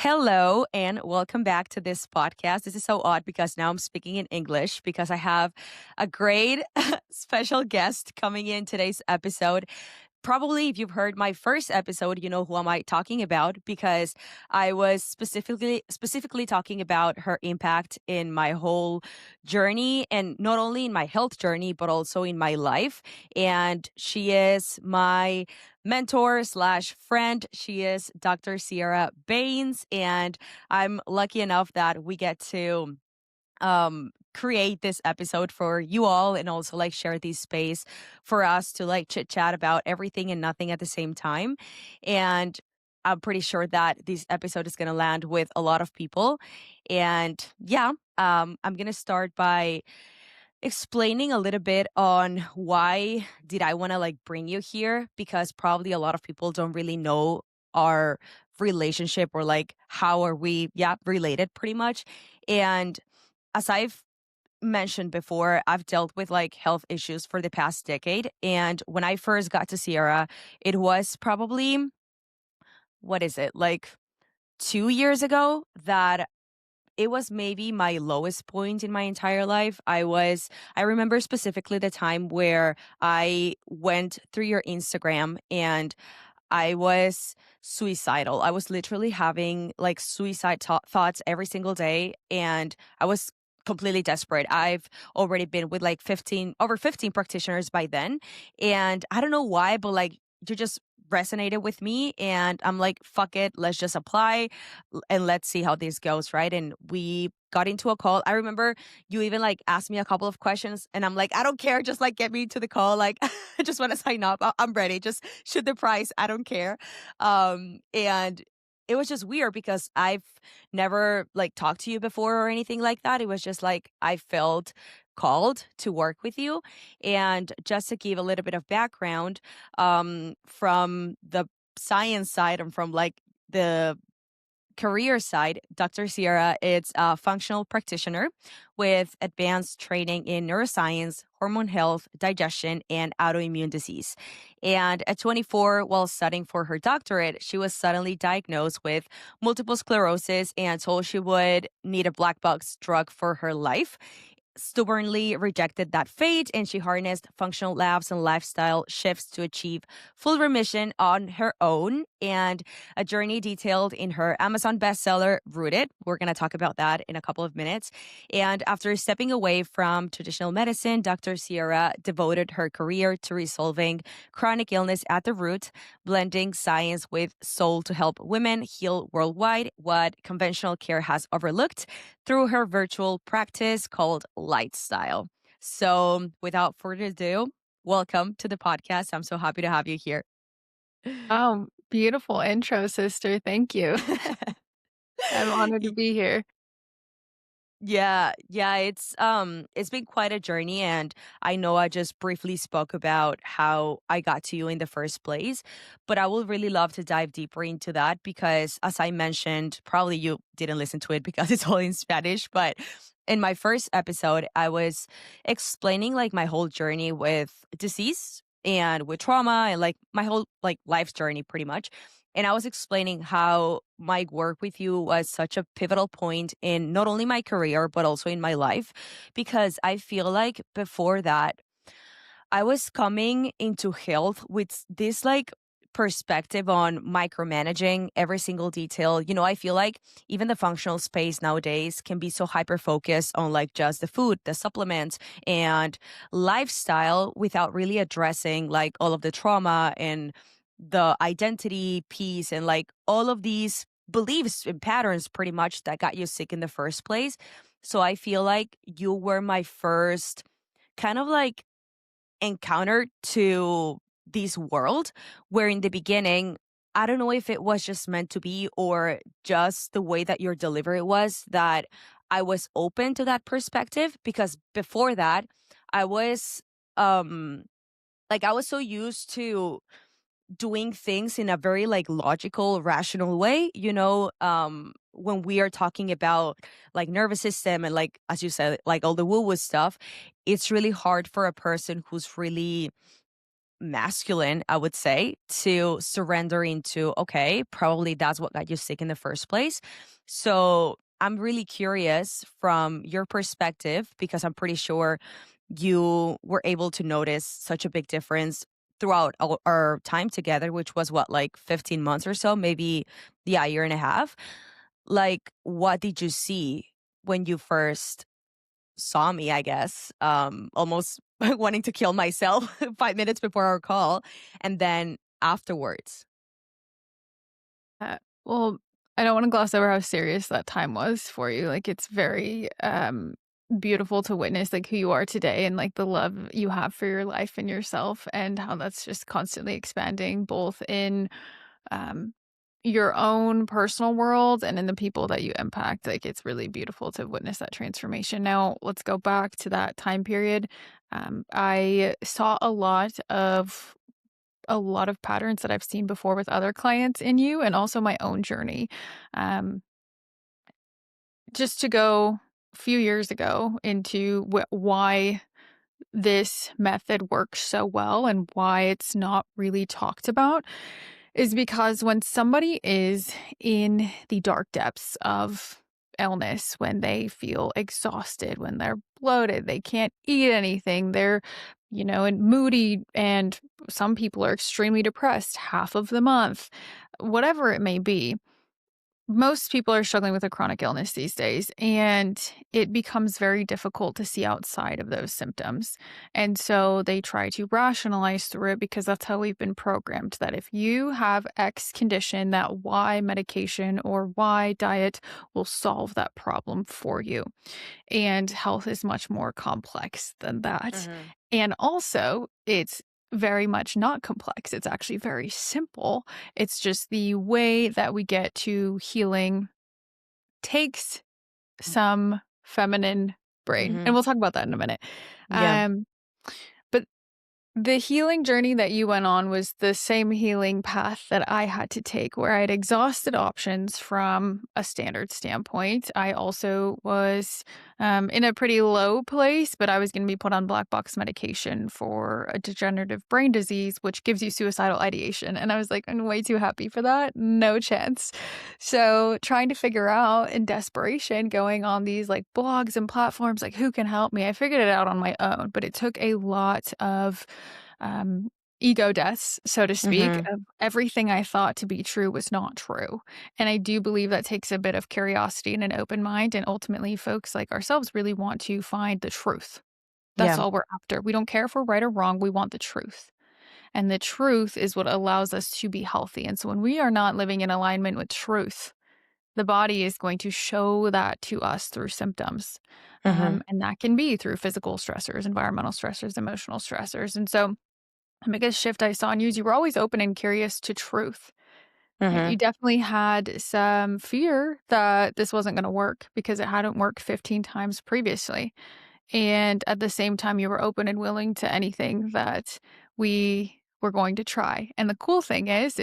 Hello and welcome back to this podcast. This is so odd because now I'm speaking in English because I have a great special guest coming in today's episode. Probably if you've heard my first episode, you know who am I talking about because I was specifically talking about her impact in my whole journey and not only in my health journey but also in my life. And she is my mentor slash friend. She is Dr. Sierra Bains, and I'm lucky enough that we get to create this episode for you all and also like share this space for us to like chit chat about everything and nothing at the same time. And I'm pretty sure that this episode is going to land with a lot of people. And yeah, I'm going to start by explaining a little bit on why did I want to like bring you here, because probably a lot of people don't really know our relationship or like how are we related pretty much. And as I've mentioned before, I've dealt with like health issues for the past decade. And when I first got to Sierra, it was probably, what is it, like 2 years ago that it was maybe my lowest point in my entire life. I remember specifically the time where I went through your Instagram and I was suicidal. I was literally having like suicide thoughts every single day. And I was completely desperate. I've already been with like over 15 practitioners by then. And I don't know why, but like you just resonated with me. And I'm like, fuck it, let's just apply and let's see how this goes. Right. And we got into a call. I remember you even like asked me a couple of questions and I'm like, I don't care. Just like get me to the call. Like, I just want to sign up. I'm ready. Just shoot the price. I don't care. And it was just weird because I've never like talked to you before or anything like that. It was just like I felt called to work with you. And just to give a little bit of background, from the science side and from like the career side, Dr. Sierra is a functional practitioner with advanced training in neuroscience, hormone health, digestion, and autoimmune disease. And at 24, while studying for her doctorate, she was suddenly diagnosed with multiple sclerosis and told she would need a black box drug for her life. Stubbornly rejected that fate, and she harnessed functional labs and lifestyle shifts to achieve full remission on her own, and a journey detailed in her Amazon bestseller Rooted. We're going to talk about that in a couple of minutes. And after stepping away from traditional medicine, Dr. Sierra devoted her career to resolving chronic illness at the root, blending science with soul to help women heal worldwide what conventional care has overlooked through her virtual practice called Lifestyle. So, without further ado, welcome to the podcast. I'm so happy to have you here. Oh, beautiful intro, sister. Thank you. I'm honored to Y- be here. yeah, it's been quite a journey, and I know I just briefly spoke about how I got to you in the first place, but I would really love to dive deeper into that because as I mentioned, probably you didn't listen to it because it's all in Spanish, but in my first episode, I was explaining like my whole journey with disease and with trauma and like my whole like life journey pretty much. And I was explaining how my work with you was such a pivotal point in not only my career, but also in my life. Because I feel like before that, I was coming into health with this like perspective on micromanaging every single detail. You know, I feel like even the functional space nowadays can be so hyper focused on like just the food, the supplements, and lifestyle without really addressing like all of the trauma and the identity piece and like all of these beliefs and patterns pretty much that got you sick in the first place. So I feel like you were my first kind of like encounter to this world where in the beginning, I don't know if it was just meant to be or just the way that your delivery was that I was open to that perspective because before that I was um like I was so used to doing things in a very like logical rational way, you know, when we are talking about like nervous system and like as you said like all the woo woo stuff, it's really hard for a person who's really masculine, I would say, to surrender into, okay, probably that's what got you sick in the first place. So I'm really curious from your perspective, because I'm pretty sure you were able to notice such a big difference throughout our time together, which was what, like 15 months or so, maybe, yeah, a year and a half. Like, what did you see when you first saw me, I guess, almost wanting to kill myself 5 minutes before our call, and then afterwards? Uh, well, I don't wanna gloss over how serious that time was for you, like, it's very, beautiful to witness, like, who you are today and, like, the love you have for your life and yourself and how that's just constantly expanding both in, um, your own personal world and in the people that you impact, like, it's really beautiful to witness that transformation. Now, let's go back to that time period. I saw a lot of patterns that I've seen before with other clients in you and also my own journey. Um, just to go a few years ago into why this method works so well and why it's not really talked about is because when somebody is in the dark depths of illness, when they feel exhausted, when they're bloated, they can't eat anything, they're, and moody, and some people are extremely depressed half of the month, whatever it may be, most people are struggling with a chronic illness these days, and it becomes very difficult to see outside of those symptoms. And so they try to rationalize through it because that's how we've been programmed that if you have X condition, that Y medication or Y diet will solve that problem for you. And health is much more complex than that. Mhm. And also, it's very much not complex. It's actually very simple. It's just the way that we get to healing takes some feminine brain. And Mhm. we'll talk about that in a minute. Yeah. Um, but the healing journey that you went on was the same healing path that I had to take, where I had exhausted options from a standard standpoint. I also was in a pretty low place, but I was going to be put on black box medication for a degenerative brain disease, which gives you suicidal ideation. And I was like, I'm way too happy for that. No chance. So trying to figure out in desperation, going on these like blogs and platforms, like who can help me? I figured it out on my own, but it took a lot of um, ego deaths, so to speak, Mhm. of everything I thought to be true was not true. And I do believe that takes a bit of curiosity and an open mind. And ultimately, folks like ourselves really want to find the truth. That's Yeah. all we're after. We don't care if we're right or wrong. We want the truth. And the truth is what allows us to be healthy. And so when we are not living in alignment with truth, the body is going to show that to us through symptoms. Mhm. And that can be through physical stressors, environmental stressors, emotional stressors. And so the biggest shift I saw in you is you were always open and curious to truth. Right? You Mhm. definitely had some fear that this wasn't going to work because it hadn't worked 15 times previously. And at the same time, you were open and willing to anything that we were going to try. And the cool thing is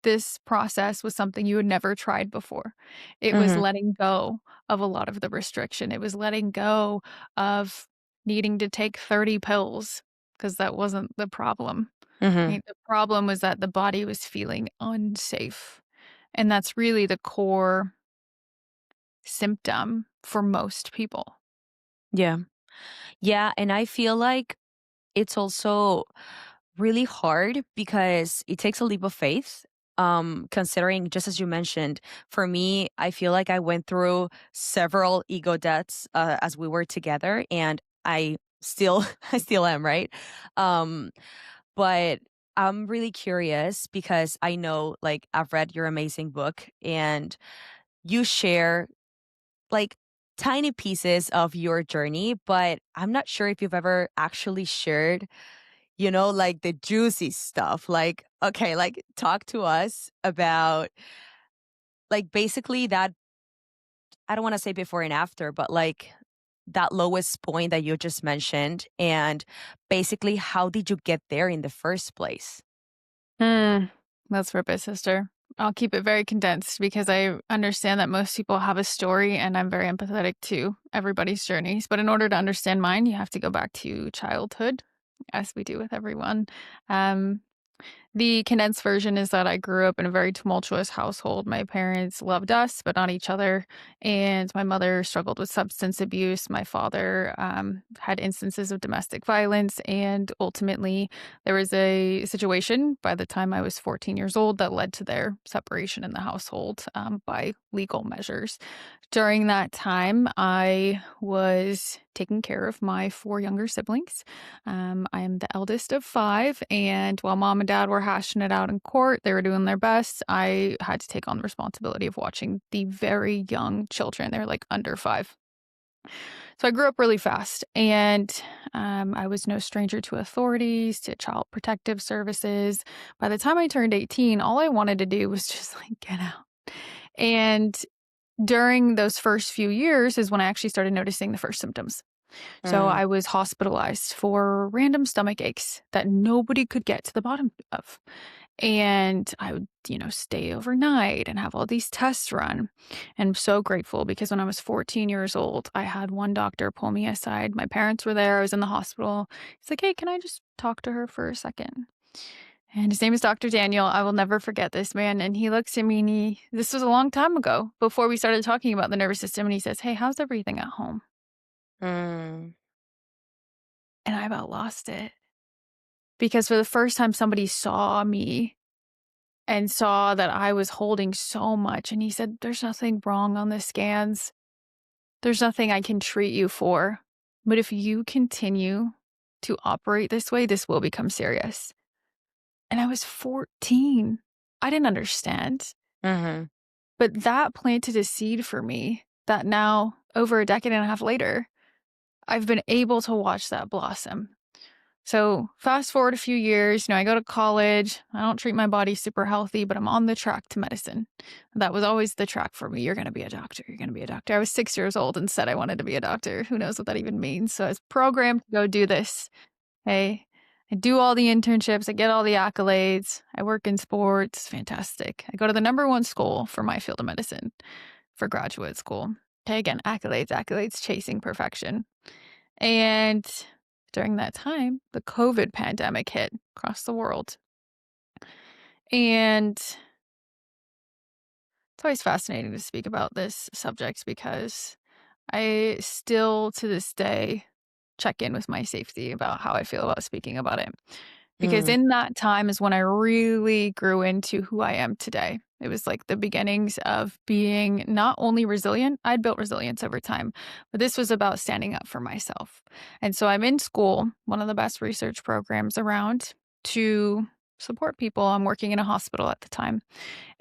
this process was something you had never tried before. It was Mhm. letting go of a lot of the restriction. It was letting go of needing to take 30 pills because that wasn't the problem. Mhm. Right? The problem was that the body was feeling unsafe. And that's really the core symptom for most people. Yeah. Yeah, and I feel like it's also really hard because it takes a leap of faith. Considering, just as you mentioned, for me, I feel like I went through several ego deaths as we were together, and I still, I still am, right? Um, but I'm really curious because I know, like, I've read your amazing book, and you share like tiny pieces of your journey, but I'm not sure if you've ever actually shared, like the juicy stuff. Like, okay, like talk to us about like basically that. I don't want to say before and after, but like that lowest point that you just mentioned. And basically, how did you get there in the first place? Mm, let's rip it, sister. I'll keep it very condensed because I understand that most people have a story and I'm very empathetic to everybody's journeys. But in order to understand mine, you have to go back to childhood. as we do with everyone. Um, the condensed version is that I grew up in a very tumultuous household. My parents loved us, but not each other. And my mother struggled with substance abuse. My father had instances of domestic violence. And ultimately, there was a situation by the time I was 14 years old that led to their separation in the household by legal measures. During that time, I was taking care of my four younger siblings. I am the eldest of five, and while mom and dad were hashing it out in court, they were doing their best. I had to take on the responsibility of watching the very young children. They were like under five. So I grew up really fast, and I was no stranger to authorities, to child protective services. By the time I turned 18, all I wanted to do was just like get out. And during those first few years is when I actually started noticing the first symptoms. So Mm. I was hospitalized for random stomach aches that nobody could get to the bottom of. And I would, stay overnight and have all these tests run. And I'm so grateful because when I was 14 years old, I had one doctor pull me aside. My parents were there. I was in the hospital. He's like, "Hey, can I just talk to her for a second?" And his name is Dr. Daniel. I will never forget this man. And he looks at me and this was a long time ago before we started talking about the nervous system. And he says, "Hey, how's everything at home?" Mm. And I about lost it because for the first time, somebody saw me and saw that I was holding so much. And he said, "There's nothing wrong on the scans. There's nothing I can treat you for. But if you continue to operate this way, this will become serious." And I was 14. I didn't understand. Mhm. But that planted a seed for me that now, over a decade and a half later, I've been able to watch that blossom. So fast forward a few years, I go to college. I don't treat my body super healthy, but I'm on the track to medicine. That was always the track for me. You're going to be a doctor. You're going to be a doctor. I was 6 years old and said I wanted to be a doctor. Who knows what that even means? So I was programmed to go do this. Hey, I do all the internships. I get all the accolades. I work in sports. Fantastic. I go to the number one school for my field of medicine for graduate school. Okay, again, accolades, accolades, chasing perfection. And during that time, the COVID pandemic hit across the world. And it's always fascinating to speak about this subject because I still, to this day, check in with my safety about how I feel about speaking about it. Because Mm. in that time is when I really grew into who I am today. It was like the beginnings of being not only resilient, I'd built resilience over time, but this was about standing up for myself. And so I'm in school, one of the best research programs around, to support people. I'm working in a hospital at the time,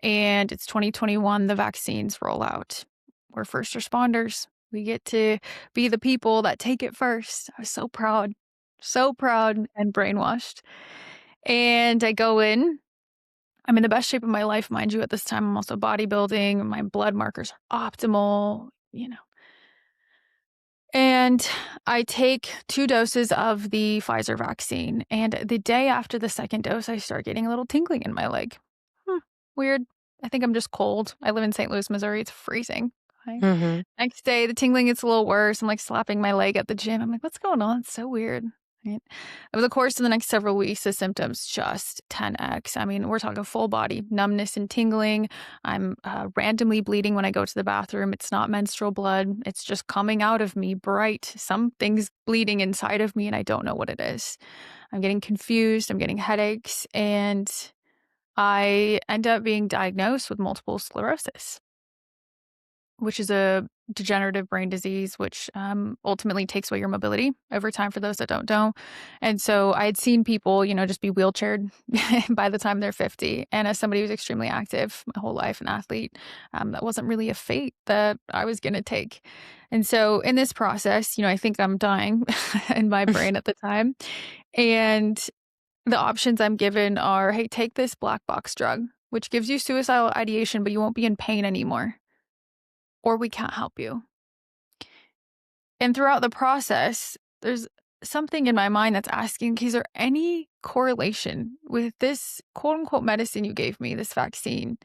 and it's 2021, the vaccines roll out. We're first responders. We get to be the people that take it first. I was so proud and brainwashed. And I go in. I'm in the best shape of my life, mind you, at this time. I'm also bodybuilding. My blood markers are optimal. And I take 2 doses of the Pfizer vaccine. And the day after the second dose, I start getting a little tingling in my leg. Hmm, weird. I think I'm just cold. I live in St. Louis, Missouri. It's freezing. Okay. Mhm. Next day, the tingling gets a little worse. I'm like slapping my leg at the gym. I'm like, what's going on? It's so weird. Right? Over the course of the next several weeks, the symptoms just 10x. I mean, we're talking full body numbness and tingling. I'm randomly bleeding when I go to the bathroom. It's not menstrual blood. It's just coming out of me bright. Something's bleeding inside of me, and I don't know what it is. I'm getting confused. I'm getting headaches. And I end up being diagnosed with multiple sclerosis, which is a degenerative brain disease, which ultimately takes away your mobility over time for those that don't know. And so I had seen people, just be wheelchaired by the time they're 50. And as somebody who's extremely active my whole life, an athlete, that wasn't really a fate that I was going to take. And so in this process, I think I'm dying in my brain at the time. And the options I'm given are, hey, take this black box drug, which gives you suicidal ideation, but you won't be in pain anymore, or we can't help you. And throughout the process, there's something in my mind that's asking, okay, is there any correlation with this quote unquote medicine you gave me, this vaccine,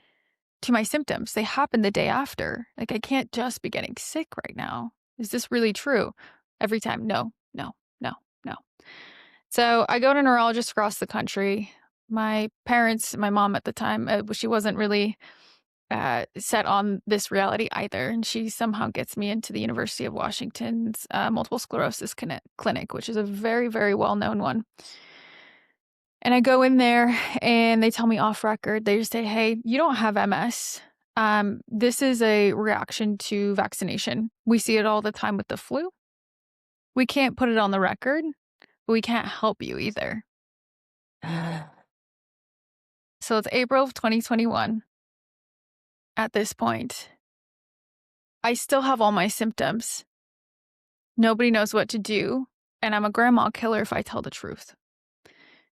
to my symptoms? They happen the day after. Like, I can't just be getting sick right now. Is this really true? Every time, no, no, no, no. So I go to neurologists across the country. My parents, my mom at the time, she wasn't really set on this reality either. And she somehow gets me into the University of Washington's multiple sclerosis clinic, which is a very, very well known one. And I go in there and they tell me off record, they just say, hey, you don't have MS. This is a reaction to vaccination. We see it all the time with the flu. We can't put it on the record, but we can't help you either. So it's April of 2021 at this point. I still have all my symptoms. Nobody knows what to do. And I'm a grandma killer if I tell the truth.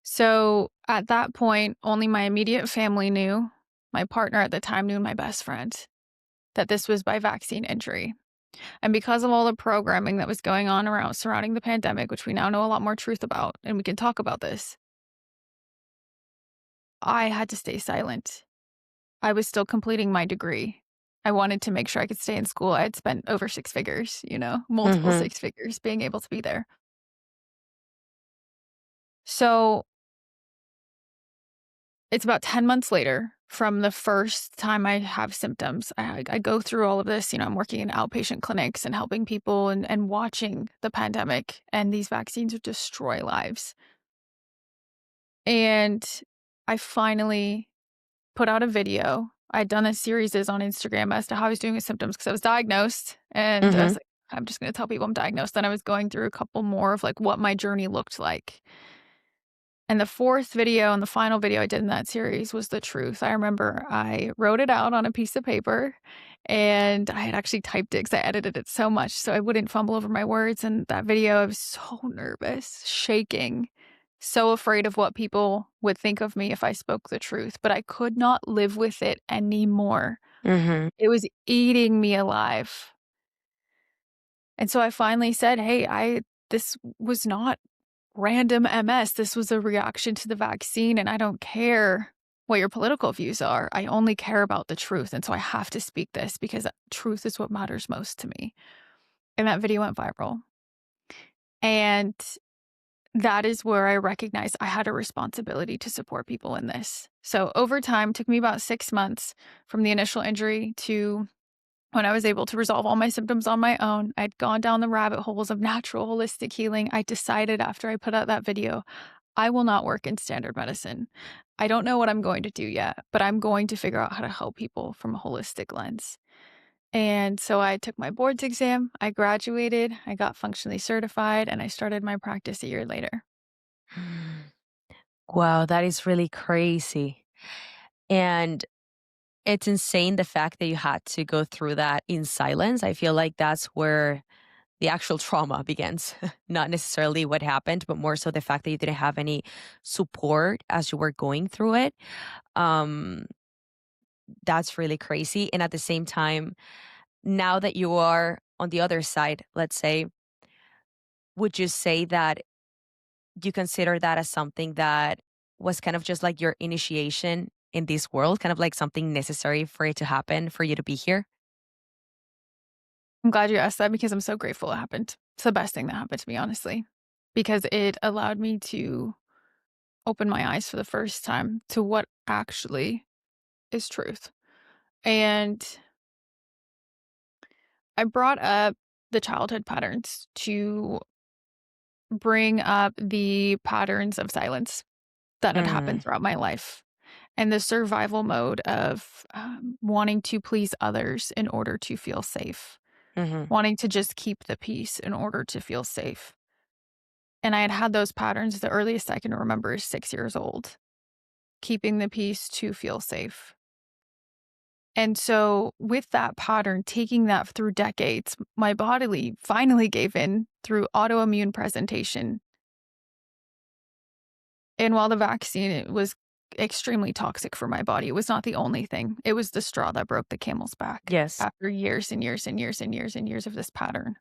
So at that point, only my immediate family knew, my partner at the time knew, my best friend, that this was by vaccine injury. And because of all the programming that was going on around surrounding the pandemic, which we now know a lot more truth about, and we can talk about this, I had to stay silent. I was still completing my degree. I wanted to make sure I could stay in school. I had spent over six figures, multiple Mm-hmm. six figures being able to be there. So it's about 10 months later from the first time I have symptoms. I go through all of this. I'm working in outpatient clinics and helping people and watching the pandemic and these vaccines would destroy lives. And I finally put out a video. I'd done a series on Instagram as to how I was doing with symptoms because I was diagnosed. And I Mm-hmm. was like, I'm just going to tell people I'm diagnosed. Then I was going through a couple more of like what my journey looked like. And the fourth video and the final video I did in that series was the truth. I remember I wrote it out on a piece of paper and I had actually typed it because I edited it so much so I wouldn't fumble over my words. And that video, I was so nervous, shaking, so afraid of what people would think of me if I spoke the truth, but I could not live with it anymore. Mm-hmm. It was eating me alive. And so I finally said, hey, this was not random MS. This was a reaction to the vaccine, and I don't care what your political views are. I only care about the truth. And so I have to speak this because truth is what matters most to me. And that video went viral. And that is where I recognized I had a responsibility to support people in this. So over time, it took me about 6 months from the initial injury to when I was able to resolve all my symptoms on my own. I'd gone down the rabbit holes of natural holistic healing. I decided after I put out that video, I will not work in standard medicine. I don't know what I'm going to do yet, but I'm going to figure out how to help people from a holistic lens. And so I took my boards exam, I graduated, I got functionally certified, and I started my practice a year later. Wow, that is really crazy. And it's insane the fact that you had to go through that in silence. I feel like that's where the actual trauma begins. Not necessarily what happened, but more so the fact that you didn't have any support as you were going through it. Um, that's really crazy. And at the same time, now that you are on the other side, let's say, would you say that you consider that as something that was kind of just like your initiation in this world, kind of like something necessary for it to happen, for you to be here? I'm glad you asked that because I'm so grateful it happened. It's the best thing that happened to me, honestly, because it allowed me to open my eyes for the first time to what actually is truth. And I brought up the childhood patterns to bring up the patterns of silence that had happened Mm, throughout my life and the survival mode of wanting to please others in order to feel safe, mhm, wanting to just keep the peace in order to feel safe. And I had had those patterns. The earliest I can remember is 6 years old, keeping the peace to feel safe. And so, with that pattern, taking that through decades, my body finally gave in through autoimmune presentation. And while the vaccine it was extremely toxic for my body, it was not the only thing. It was the straw that broke the camel's back yes. after years and years and years and years and years of this pattern.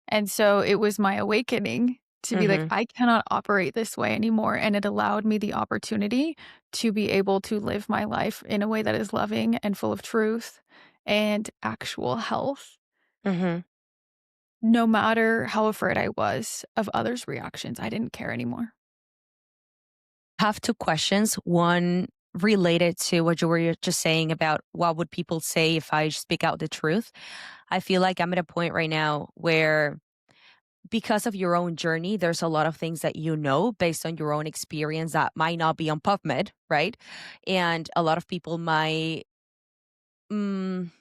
And so it was my awakening to be like, Mhm, I cannot operate this way anymore. And it allowed me the opportunity to be able to live my life in a way that is loving and full of truth and actual health. mhm. no matter how afraid I was of others' reactions, I didn't care anymore. Have two questions. One related to what you were just saying about what would people say if I speak out the truth. I feel like I'm at a point right now where because of your own journey, there's a lot of things that you know based on your own experience that might not be on PubMed, right? And a lot of people might mm,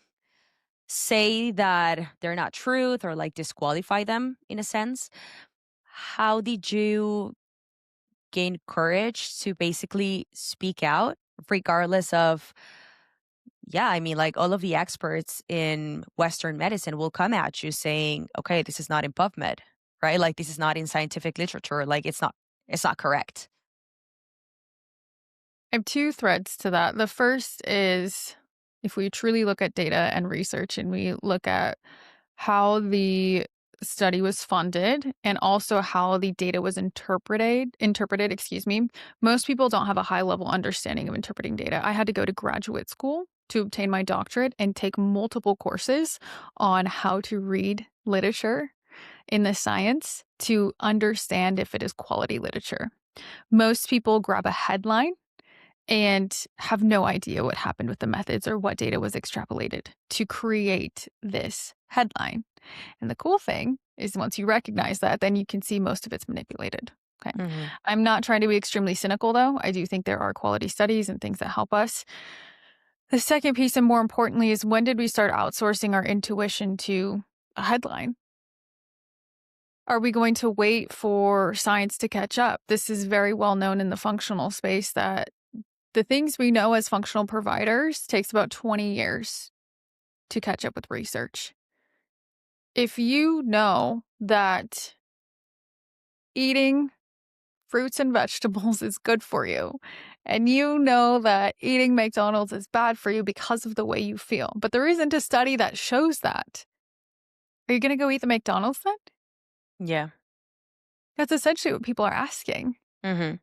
say that they're not truth or like disqualify them in a sense. How did you gain courage to basically speak out regardless of, yeah, I mean, like all of the experts in Western medicine will come at you saying, okay, this is not in PubMed, right? Like this is not in scientific literature. Like it's not correct. I have two threads to that. The first is if we truly look at data and research and we look at how the study was funded and also how the data was interpreted, excuse me. Most people don't have a high level understanding of interpreting data. I had to go to graduate school to obtain my doctorate and take multiple courses on how to read literature in the science to understand if it is quality literature. Most people grab a headline and have no idea what happened with the methods or what data was extrapolated to create this headline. And the cool thing is once you recognize that, then you can see most of it's manipulated. Okay. Hmm. I'm not trying to be extremely cynical though. I do think there are quality studies and things that help us. The second piece, and more importantly, is when did we start outsourcing our intuition to a headline? Are we going to wait for science to catch up? This is very well known in the functional space that the things we know as functional providers takes about 20 years to catch up with research. If you know that eating fruits and vegetables is good for you, and you know that eating McDonald's is bad for you because of the way you feel, but there isn't a study that shows that, are you going to go eat the McDonald's then? Yeah. That's essentially what people are asking. Hmm.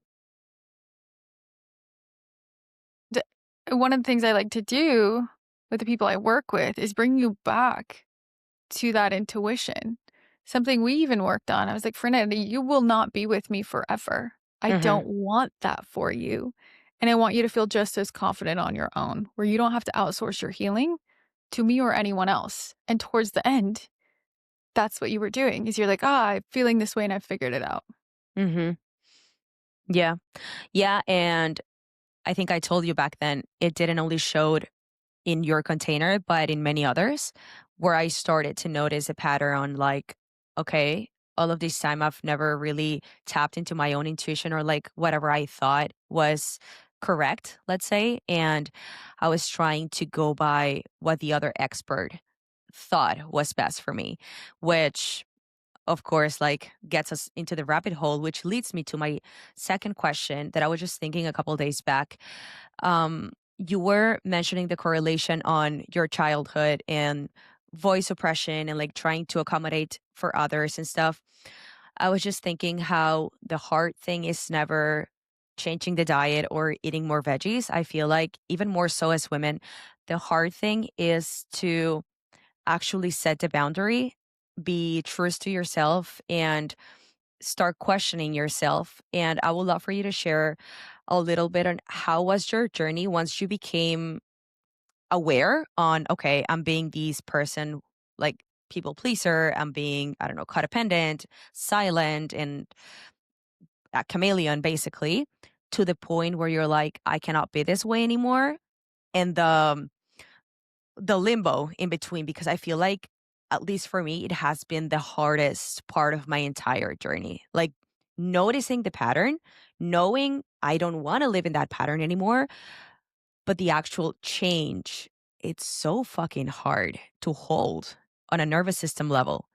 D- One of the things I like to do with the people I work with is bring you back to that intuition. Something we even worked on. I was like, Fernanda, you will not be with me forever. I Hmm. don't want that for you. And I want you to feel just as confident on your own, where you don't have to outsource your healing to me or anyone else. And towards the end, that's what you were doing is you're like, I'm feeling this way and I figured it out. Hmm. Yeah. Yeah. And I think I told you back then, it didn't only showed in your container, but in many others where I started to notice a pattern on like, okay, all of this time I've never really tapped into my own intuition or like whatever I thought was correct, let's say. And I was trying to go by what the other expert thought was best for me, which of course like gets us into the rabbit hole, which leads me to my second question that I was just thinking a couple days back. You were mentioning the correlation on your childhood and voice oppression and like trying to accommodate for others and stuff. I was just thinking how the hard thing is never changing the diet or eating more veggies. I feel like even more so as women, the hard thing is to actually set the boundary, be true to yourself, and start questioning yourself. And I would love for you to share a little bit on how was your journey once you became aware on, okay, I'm being this person, like people pleaser, I'm being, I don't know, codependent, silent, and a chameleon basically, to the point where you're like, I cannot be this way anymore. And the limbo in between, because I feel like, at least for me, it has been the hardest part of my entire journey. Like noticing the pattern, knowing I don't want to live in that pattern anymore, but the actual change, it's so fucking hard to hold on a nervous system level.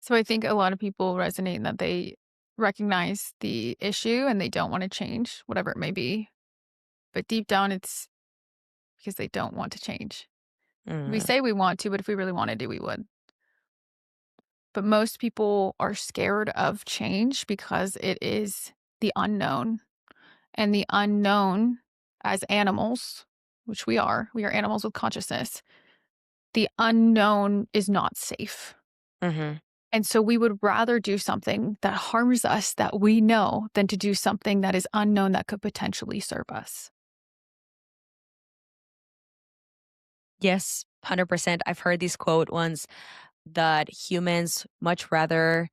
So I think a lot of people resonate in that they recognize the issue and they don't want to change, whatever it may be. But deep down, it's because they don't want to change. We Mm, say we want to, but if we really wanted to, we would. But most people are scared of change because it is the unknown. And the unknown, as animals, which we are animals with consciousness, the unknown is not safe. Mhm. And so we would rather do something that harms us that we know than to do something that is unknown that could potentially serve us. Yes, 100%. I've heard this quote once that humans much rather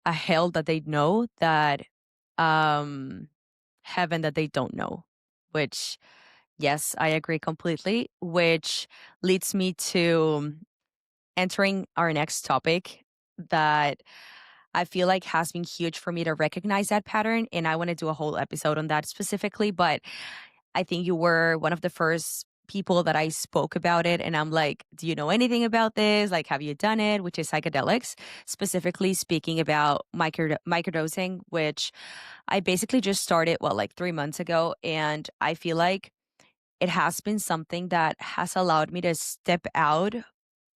a hell that they know that um heaven that they don't know, which yes, I agree completely, which leads me to entering our next topic that I feel like has been huge for me to recognize that pattern. And I want to do a whole episode on that specifically. But I think you were one of the first people that I spoke about it. And I'm like, do you know anything about this? Like, have you done it? Which is psychedelics, specifically speaking about microdosing, which I basically just started, well, like 3 months ago. And I feel like it has been something that has allowed me to step out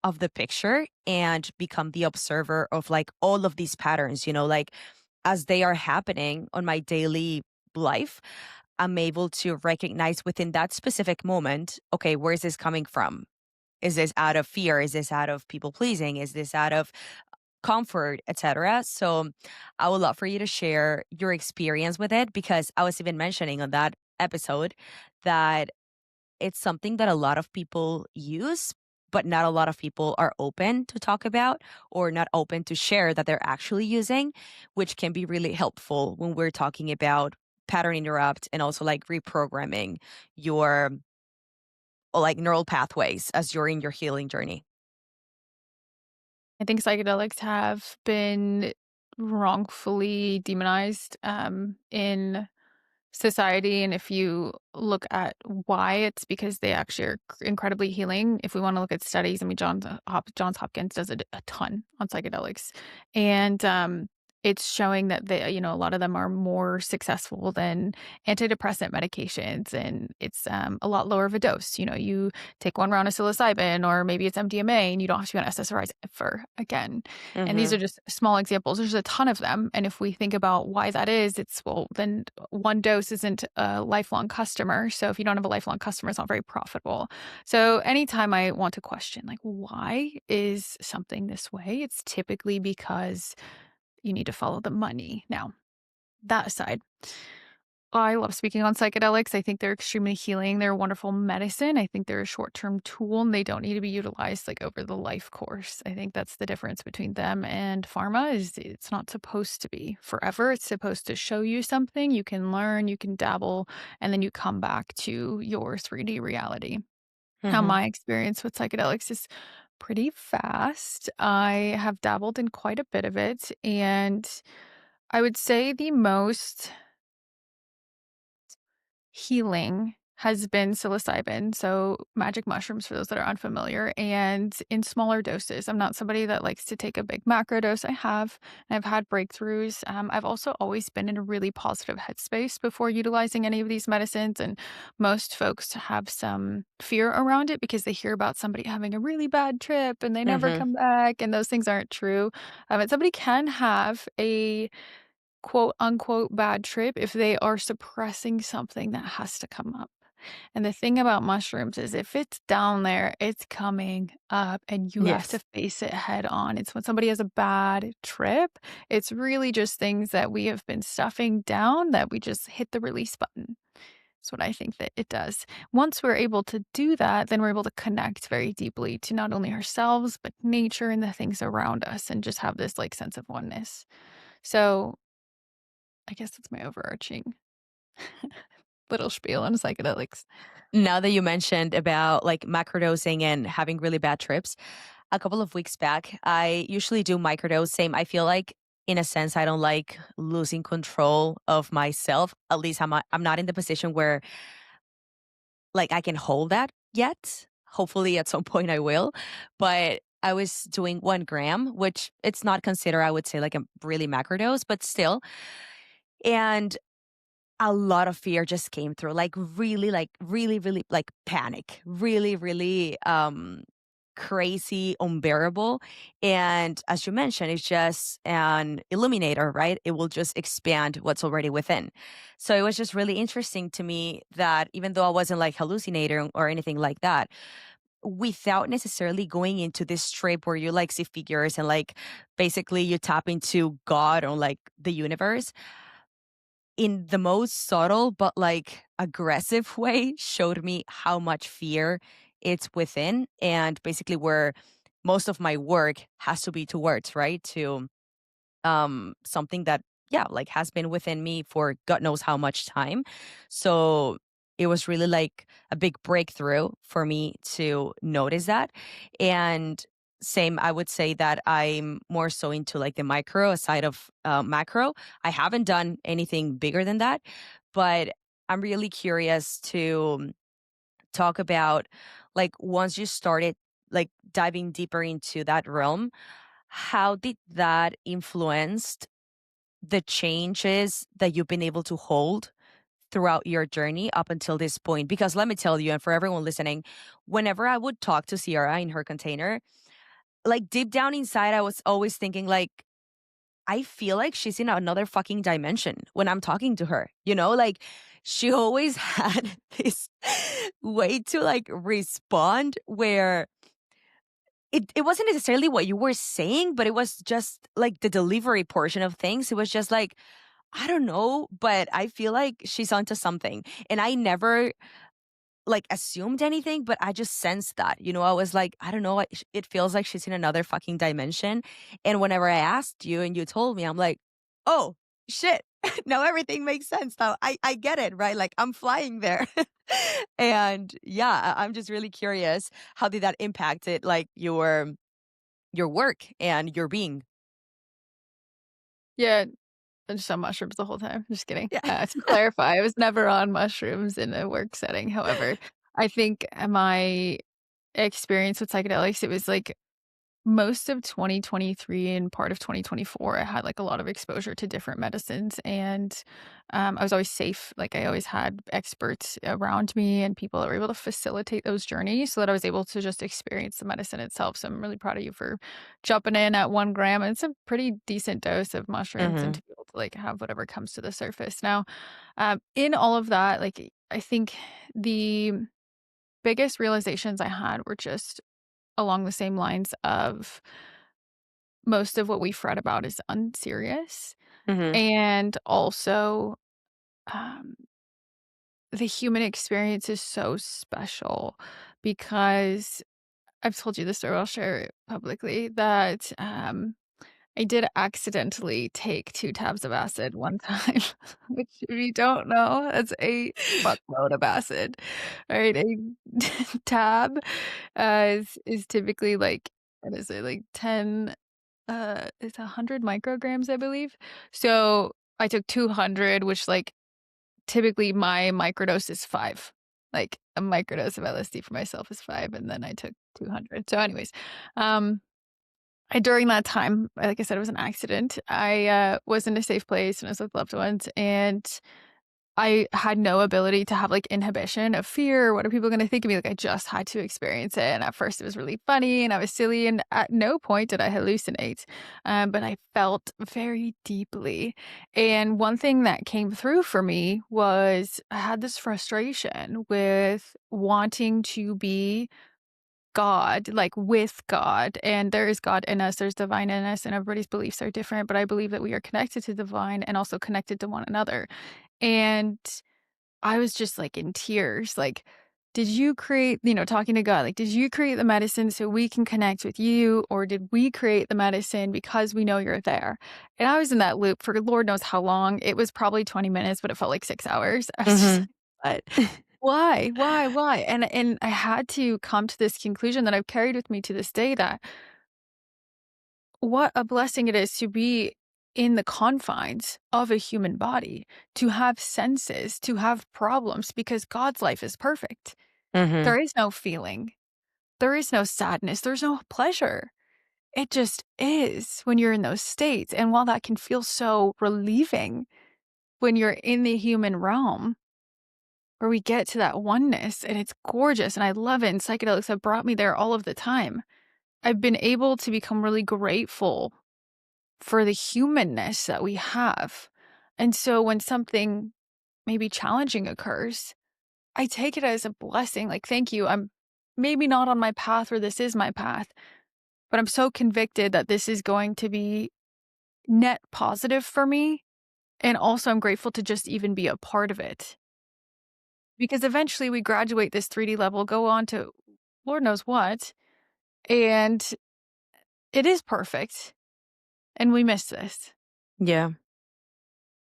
of the picture and become the observer of like all of these patterns, like as they are happening on my daily life, I'm able to recognize within that specific moment, okay, where is this coming from? Is this out of fear? Is this out of people pleasing? Is this out of comfort, etc.? So I would love for you to share your experience with it because I was even mentioning on that episode that it's something that a lot of people use, but not a lot of people are open to talk about or not open to share that they're actually using, which can be really helpful when we're talking about pattern interrupt and also like reprogramming your like neural pathways as you're in your healing journey. I think psychedelics have been wrongfully demonized in society. And if you look at why, it's because they actually are incredibly healing. If we want to look at studies, I mean, Johns Hopkins does a ton on psychedelics. And it's showing that a lot of them are more successful than antidepressant medications. And it's a lot lower of a dose. You take one round of psilocybin or maybe it's MDMA and you don't have to be on SSRIs ever again. And these Hmm. are just small examples. There's a ton of them. And if we think about why that is, then one dose isn't a lifelong customer. So if you don't have a lifelong customer, it's not very profitable. So anytime I want to question, like, why is something this way? It's typically because you need to follow the money. Now, that aside, I love speaking on psychedelics. I think they're extremely healing. They're a wonderful medicine. I think they're a short-term tool and they don't need to be utilized like over the life course. I think that's the difference between them and pharma is it's not supposed to be forever. It's supposed to show you something. You can learn, you can dabble, and then you come back to your 3D reality. Now, Hmm. my experience with psychedelics is pretty fast. I have dabbled in quite a bit of it, and I would say the most healing has been psilocybin, so magic mushrooms for those that are unfamiliar, and in smaller doses. I'm not somebody that likes to take a big macro dose. I've had breakthroughs. I've also always been in a really positive headspace before utilizing any of these medicines, and most folks have some fear around it because they hear about somebody having a really bad trip and they never Hmm. come back, and those things aren't true. And somebody can have a quote unquote bad trip if they are suppressing something that has to come up. And the thing about mushrooms is if it's down there, it's coming up and you have to Yes. face it head on. It's when somebody has a bad trip, it's really just things that we have been stuffing down that we just hit the release button. That's what I think that it does. Once we're able to do that, then we're able to connect very deeply to not only ourselves, but nature and the things around us and just have this like sense of oneness. So I guess that's my overarching little spiel on psychedelics. Now that you mentioned about like macrodosing and having really bad trips, a couple of weeks back, I usually do microdose. Same. I feel like in a sense, I don't like losing control of myself. At least I'm not in the position where like I can hold that yet. Hopefully at some point I will. But I was doing 1 gram, which it's not considered, I would say, like a really macrodose, but still. And a lot of fear just came through, like really, really like panic, really, really crazy, unbearable. And as you mentioned, it's just an illuminator, right? It will just expand what's already within. So it was just really interesting to me that even though I wasn't like hallucinating or anything like that, without necessarily going into this trip where you like see figures and like basically you tap into God or like the universe in the most subtle but like aggressive way showed me how much fear it's within and basically where most of my work has to be towards, right? To something that yeah, like has been within me for God knows how much time. So it was really like a big breakthrough for me to notice that. And same, I would say that I'm more so into like the micro aside of macro. I haven't done anything bigger than that, but I'm really curious to talk about like once you started like diving deeper into that realm, how did that influence the changes that you've been able to hold throughout your journey up until this point? Because let me tell you, and for everyone listening, whenever I would talk to Sierra in her container, like deep down inside, I was always thinking, like, I feel like she's in another fucking dimension when I'm talking to her, you know? Like, she always had this way to like respond where it wasn't necessarily what you were saying, but it was just like the delivery portion of things. It was just like, I don't know, but I feel like she's onto something. And I never like assumed anything, but I just sensed that. You know, I was like, I don't know, it feels like she's in another fucking dimension. And whenever I asked you and you told me, I'm like, oh shit. Now everything makes sense. Now I get it, right? Like I'm flying there. And yeah, I'm just really curious. How did that impact it, like your work and your being? Yeah, I'm just on mushrooms the whole time. Just kidding. Yeah. To clarify, I was never on mushrooms in a work setting. However, I think my experience with psychedelics, it was like most of 2023 and part of 2024, I had like a lot of exposure to different medicines, and I was always safe. Like I always had experts around me and people that were able to facilitate those journeys so that I was able to just experience the medicine itself. So I'm really proud of you for jumping in at 1 gram. And it's a pretty decent dose of mushrooms and Hmm. to be able to like have whatever comes to the surface. Now, in all of that, like I think the biggest realizations I had were just along the same lines of most of what we've read about is unserious. Hmm. And also, um, the human experience is so special because I've told you this story, I'll share it publicly, that I did accidentally take 2 tabs of acid one time, which if you don't know, that's a fuckload of acid. Right? A tab, is typically like, what is it? Like 10, it's 100 micrograms, I believe. So, I took 200, which, like, typically my microdose is 5. Like, a microdose of LSD for myself is 5, and then I took 200. So anyways, um during that time, like I said, it was an accident. I, was in a safe place and I was with loved ones, and I had no ability to have, like, inhibition of fear. What are people gonna think of me? Like, I just had to experience it, and at first it was really funny, and I was silly, and at no point did I hallucinate, but I felt very deeply, and one thing that came through for me was I had this frustration with wanting to be God, like with God, and there is God in us, there's divine in us, and everybody's beliefs are different, but I believe that we are connected to divine and also connected to one another. And I was just like in tears, like, did you create, talking to God, like, did you create the medicine so we can connect with you, or did we create the medicine because we know you're there? And I was in that loop for Lord knows how long. It was probably 20 minutes, but it felt like 6 hours. I was just Hmm. like, what? Why? Why? Why? And I had to come to this conclusion that I've carried with me to this day, that what a blessing it is to be in the confines of a human body, to have senses, to have problems, because God's life is perfect. Hmm. There is no feeling. There is no sadness. There's no pleasure. It just is when you're in those states. And while that can feel so relieving when you're in the human realm, where we get to that oneness and it's gorgeous and I love it, and psychedelics have brought me there all of the time. I've been able to become really grateful for the humanness that we have. And so when something maybe challenging occurs, I take it as a blessing. Like, thank you. maybe not on my path or this is my path, but I'm so convicted that this is going to be net positive for me. And also, I'm grateful to just even be a part of it. Because eventually we graduate this 3D level, go on to Lord knows what, and it is perfect. And we miss this. Yeah.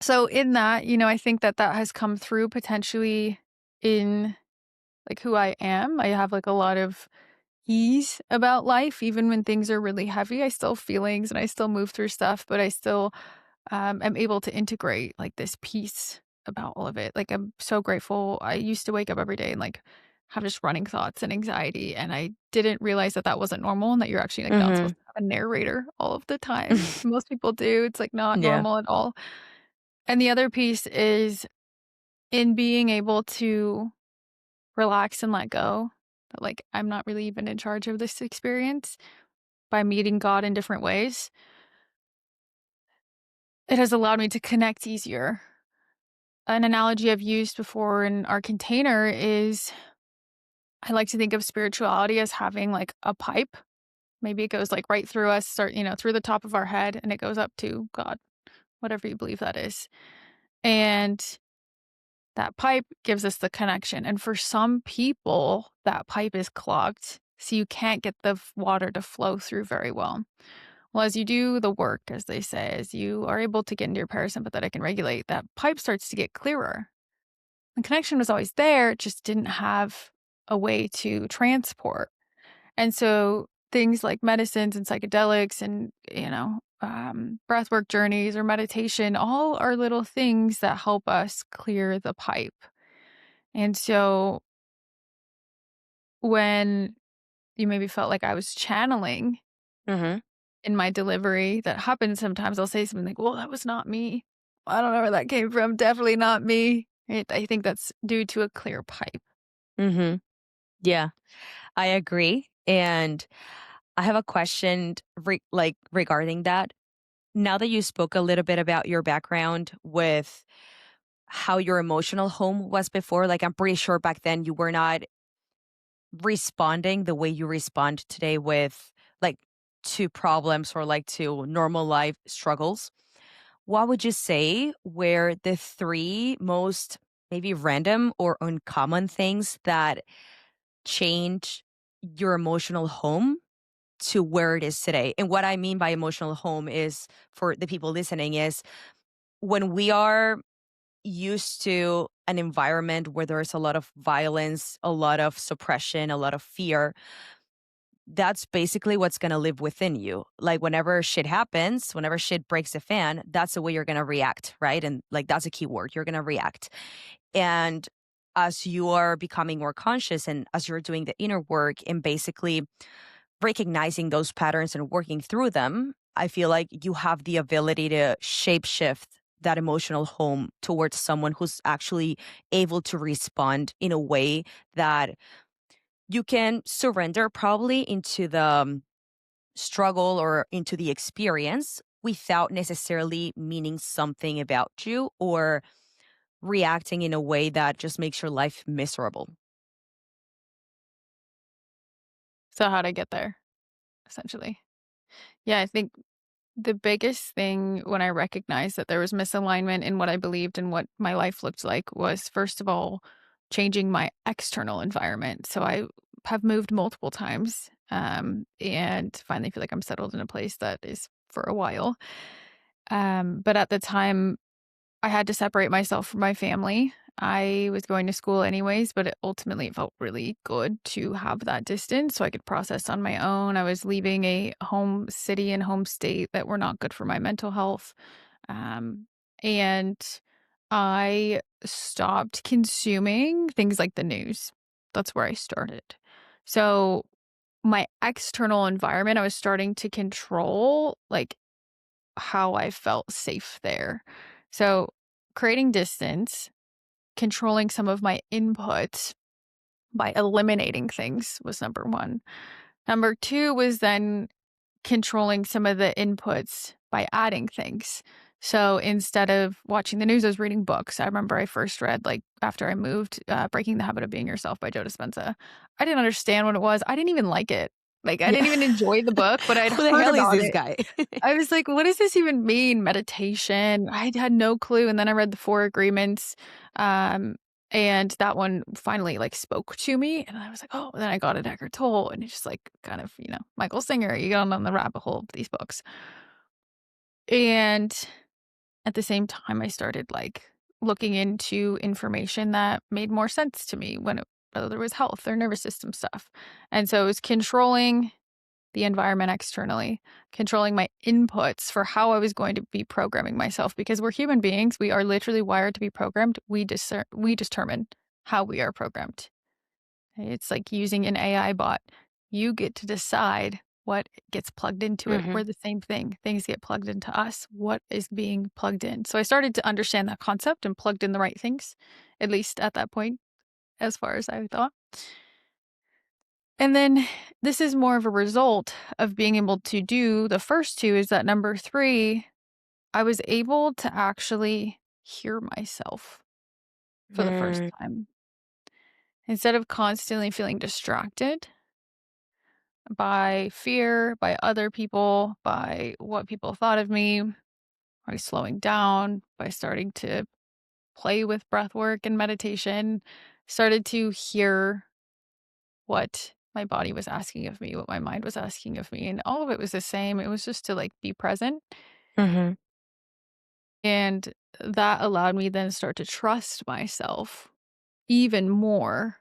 So, in that, I think that that has come through potentially in like who I am. I have like a lot of ease about life, even when things are really heavy. I still have feelings and I still move through stuff, but I still am able to integrate like this peace about all of it. Like I'm so grateful. I used to wake up every day and like have just running thoughts and anxiety, and I didn't realize that that wasn't normal and that you're actually like not supposed Mhm. to have a narrator all of the time. Most people do. It's like not Yeah. normal at all. And the other piece is in being able to relax and let go. That like I'm not really even in charge of this experience by meeting God in different ways. It has allowed me to connect easier. An analogy I've used before in our container is I like to think of spirituality as having like a pipe. Maybe it goes like right through us, through the top of our head and it goes up to God, whatever you believe that is. And that pipe gives us the connection. And for some people, that pipe is clogged. So you can't get the water to flow through very well. Well, as you do the work, as they say, as you are able to get into your parasympathetic and regulate, that pipe starts to get clearer. The connection was always there, it just didn't have a way to transport. And so things like medicines and psychedelics and, breathwork journeys or meditation, all are little things that help us clear the pipe. And so when you maybe felt like I was channeling Mhm. in my delivery, that happens sometimes. I'll say something like, well, that was not me. I don't know where that came from. Definitely not me. I think that's due to a clear pipe. Mhm. Yeah, I agree, and I have a question regarding that. Now that you spoke a little bit about your background with how your emotional home was before, like, I'm pretty sure back then you were not responding the way you respond today with, like, to problems or, like, to normal life struggles. What would you say were the 3 most maybe random or uncommon things that change your emotional home to where it is today? And what I mean by emotional home is, for the people listening, is when we are used to an environment where there's a lot of violence, a lot of suppression, a lot of fear, that's basically what's going to live within you. Like whenever shit happens, whenever shit breaks the fan, that's the way you're going to react, right? And like that's a key word, you're going to react. And as you are becoming more conscious and as you're doing the inner work and basically recognizing those patterns and working through them, I feel like you have the ability to shape shift that emotional home towards someone who's actually able to respond in a way that you can surrender probably into the struggle or into the experience without necessarily meaning something about you or reacting in a way that just makes your life miserable. So how'd I get there, essentially? Yeah, I think the biggest thing when I recognized that there was misalignment in what I believed and what my life looked like was, first of all, changing my external environment. So I have moved multiple times, and finally feel like I'm settled in a place that is for a while. But at the time, I had to separate myself from my family. I was going to school anyways, but ultimately it felt really good to have that distance so I could process on my own. I was leaving a home city and home state that were not good for my mental health. And I stopped consuming things like the news. That's where I started. So my external environment, I was starting to control like how I felt safe there. So creating distance, controlling some of my inputs by eliminating things was number one. Number two was then controlling some of the inputs by adding things. So instead of watching the news, I was reading books. I remember I first read, like, after I moved, Breaking the Habit of Being Yourself by Joe Dispenza. I didn't understand what it was. I didn't even like it. Like, I Yeah. didn't even enjoy the book, but I'd Who the heard hell is about this it. guy? I was like, "What does this even mean? Meditation?" I had no clue, and then I read the 4 Agreements, um, and that one finally, like, spoke to me, and I was like, "Oh," and then I got an Eckhart Tolle, and it's just, like, kind of, Michael Singer, you go on the rabbit hole of these books. And at the same time, I started, like, looking into information that made more sense to me whether it was health or nervous system stuff, and so it was controlling the environment externally, controlling my inputs for how I was going to be programming myself because we're human beings. We are literally wired to be programmed. We determine how we are programmed. It's like using an AI bot. You get to decide what gets plugged into it. Mhm. We're the same thing. Things get plugged into us. What is being plugged in? So I started to understand that concept and plugged in the right things, at least at that point, as far as I thought. And then this is more of a result of being able to do the first two is that number 3, I was able to actually hear myself for the first Mm. time. Instead of constantly feeling distracted by fear, by other people, by what people thought of me, by slowing down, by starting to play with breath work and meditation, started to hear what my body was asking of me, what my mind was asking of me, and all of it was the same. It was just to, like, be present, Mhm. and that allowed me then start to trust myself even more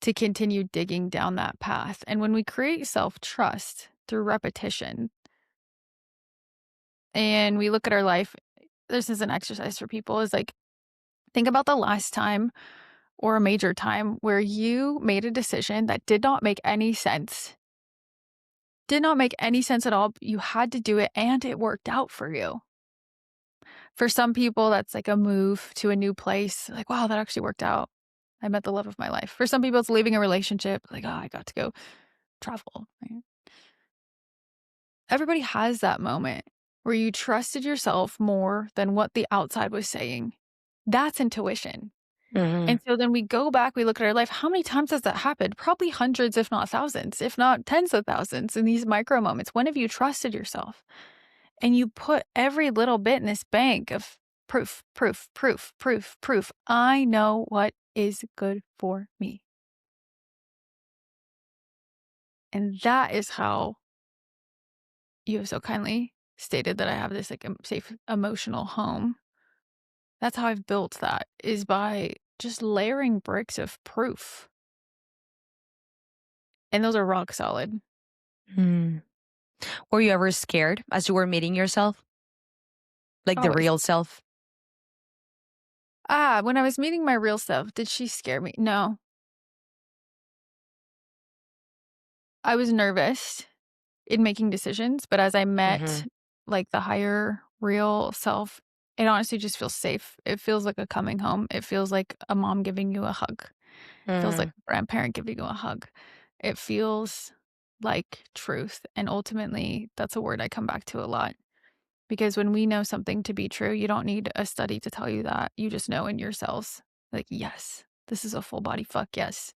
to continue digging down that path, and when we create self-trust through repetition and we look at our life, this is an exercise for people, is, like, think about the last time or a major time where you made a decision that did not make any sense. Did not make any sense at all, but you had to do it and it worked out for you. For some people, that's like a move to a new place. Like, wow, that actually worked out. I met the love of my life. For some people, it's leaving a relationship. Like, oh, I got to go travel. Right? Everybody has that moment where you trusted yourself more than what the outside was saying. That's intuition. Mhm. And so then we go back, we look at our life. How many times has that happened? Probably hundreds, if not thousands, if not tens of thousands in these micro moments. When have you trusted yourself? And you put every little bit in this bank of proof, proof, proof, proof, proof. I know what is good for me. And that is how you have so kindly stated that I have this like safe emotional home. That's how I've built that is by just layering bricks of proof. And those are rock solid. Mm. Were you ever scared as you were meeting yourself? Like the Always. real self? When I was meeting my real self, did she scare me? No. I was nervous in making decisions, but as I met Mhm. like the higher real self, it honestly just feels safe. It feels like a coming home. It feels like a mom giving you a hug. It feels like Mm. a grandparent giving you a hug. It feels like truth. And ultimately, that's a word I come back to a lot. Because when we know something to be true, you don't need a study to tell you that. You just know in your cells, like, yes, this is a full body fuck yes.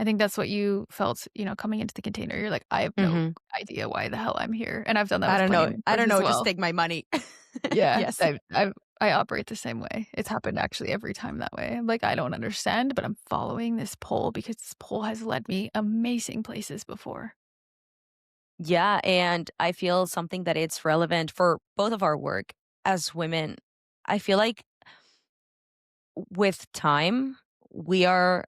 I think that's what you felt, coming into the container. You're like, I have no Mhm. idea why the hell I'm here. And I've done that I with don't plenty know. of I mentors don't as know. Just well. take my money. Yeah, Yes. I operate the same way. It's happened actually every time that way. I'm like, I don't understand, but I'm following this pull because this pull has led me amazing places before. Yeah, and I feel something that it's relevant for both of our work as women. I feel like with time, we are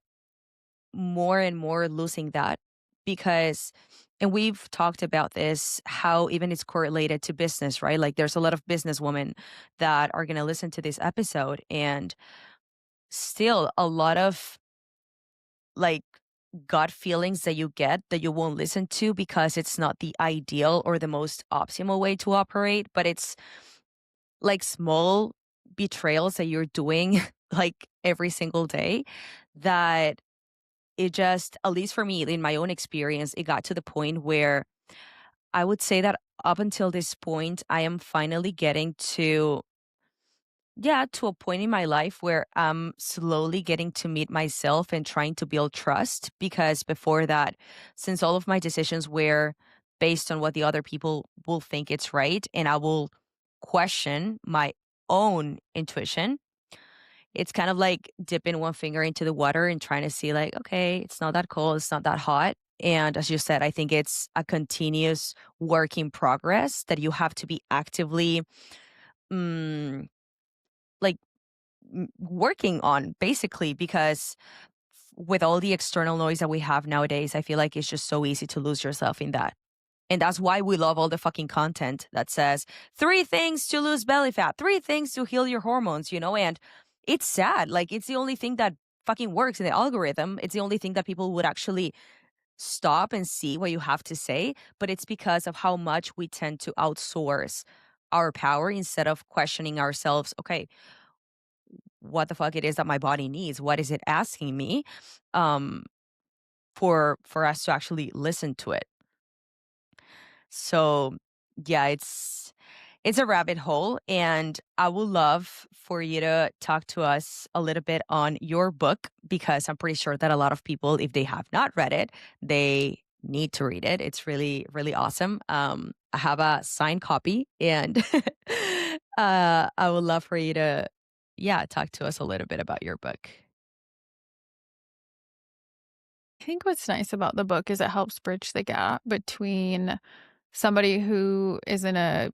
more and more losing that because and we've talked about this how even it's correlated to business, right? Like there's a lot of business women that are going to listen to this episode and still a lot of like gut feelings that you get that you won't listen to because it's not the ideal or the most optimal way to operate, but it's like small betrayals that you're doing like every single day that it just, at least for me, in my own experience, it got to the point where I would say that up until this point, I am finally getting to, yeah, to a point in my life where I'm slowly getting to meet myself and trying to build trust. Because before that, since all of my decisions were based on what the other people will think it's right, and I will question my own intuition, it's kind of like dipping one finger into the water and trying to see, like, okay, it's not that cold, it's not that hot. And as you said, I think it's a continuous work in progress that you have to be actively, mm, like, working on, basically, because with all the external noise that we have nowadays, I feel like it's just so easy to lose yourself in that. And that's why we love all the fucking content that says 3 things to lose belly fat, 3 things to heal your hormones, and it's sad. Like, it's the only thing that fucking works in the algorithm. It's the only thing that people would actually stop and see what you have to say. But it's because of how much we tend to outsource our power instead of questioning ourselves. Okay, what the fuck it is that my body needs? What is it asking me? Um, for us to actually listen to it. So yeah, it's a rabbit hole, and I would love for you to talk to us a little bit on your book, because I'm pretty sure that a lot of people, if they have not read it, they need to read it. It's really, really awesome. I have a signed copy, and I would love for you to, yeah, talk to us a little bit about your book. I think what's nice about the book is it helps bridge the gap between somebody who is in a